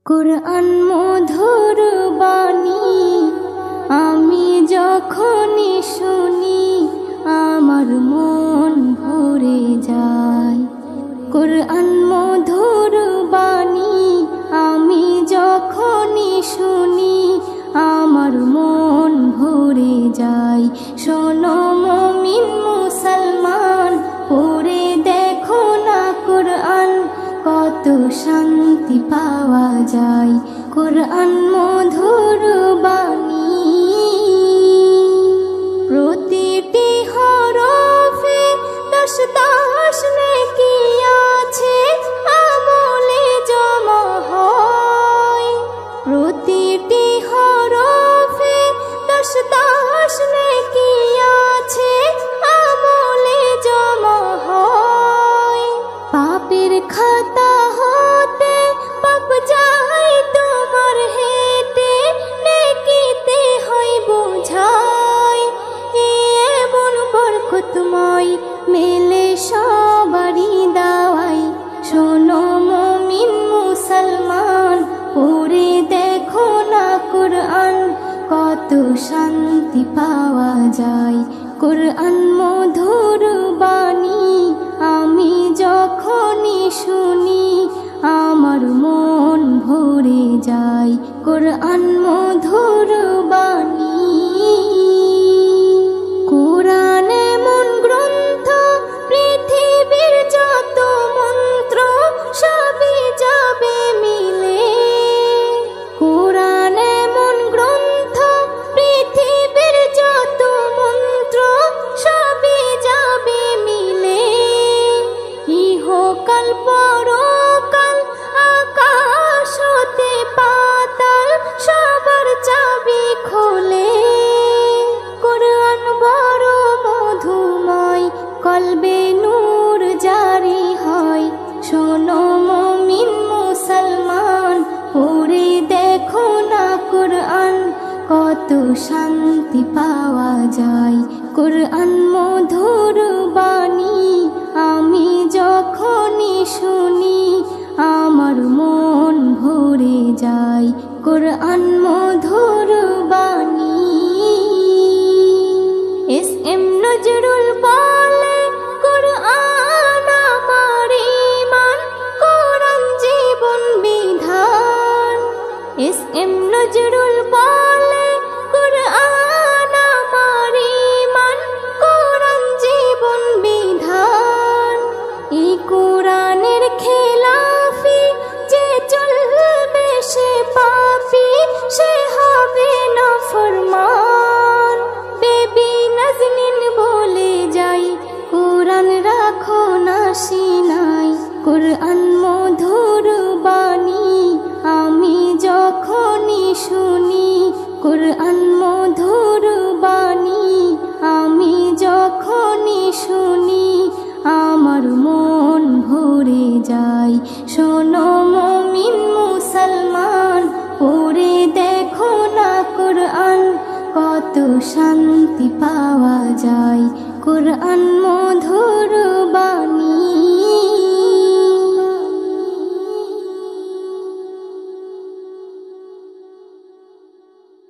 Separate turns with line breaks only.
কুরআন মধুর বাণী আমি যখনই শুনি আমার মন ভরে যায়। কুরআন মধুর বাণী আমি যখনই শুনি আমার মন ভরে যায়। শোনো মুমিন মুসলমান, পড়ে দেখো না কুরআন, কত শান্তি পাওয়া যায়। কুরআন মধুর বাণী প্রতিটি হরফে 10 নেকি আছে, আমলে জমা হয়। প্রতিটি হরফে 10 নেকি আছে, আমলে জমা হয়। পাপের খাতা হতে পাপ যায় তোমার হেঁটে, নেকিতে হয় বোঝাই। এমন বরকতময় মেলে সবারই দাওয়াই। শোনো মুমিন মুসলমান, পড়ে দেখো না কুরআন, কত শান্তি পাওয়া যায়। কুরআন মধুর বাণী আমি যখনই শুনি আমার মন ভরে যায়। কুরআন মধুর বাণী কুরআন এমন গ্রন্থ, পৃথিবীর যত মন্ত্র সবই যাবে মিলে। কুরআন এমন গ্রন্থ, পৃথিবীর যত মন্ত্র সবই যাবে মিলে। ইহকাল পরকাল আকাশ হতে পাতাল সবার চাবি খোলে। কুরআন বড় মধুময়, কলবে নূর জারি হয়। শোনো মুমিন মুসলমান, পড়ে দেখো না কুরআন, কত শান্তি পাওয়া যায়। কুরআন মধুর বাণী আমি যখনই শুনি আমার মন ভরে যায়। কুরআন মধুর বাণী এস.এম. নজরুল বলে, কুরআন আমার ঈমান, কুরআন জীবন বিধান। এস.এম. নজরুল বলে, কুরআন আমার ঈমান, কুরআন জীবন বিধান। এই কুরআনের খেলাফি যে চলবে সে পাপী, সে হবে নাফরমান। বেবি নাজনীন বলে যাই, কুরআন রাখো না সিনাই। কুরআন মধুর বাণী আমি যখনই শুনি, কুরআন মধুর বাণী আমি যখনই শুনি আমার মন ভরে যায়। শোনো মুমিন মুসলমান, পড়ে দেখো না কুরআন, কত শান্তি পাওয়া যায়। কুরআন মধুর বাণী।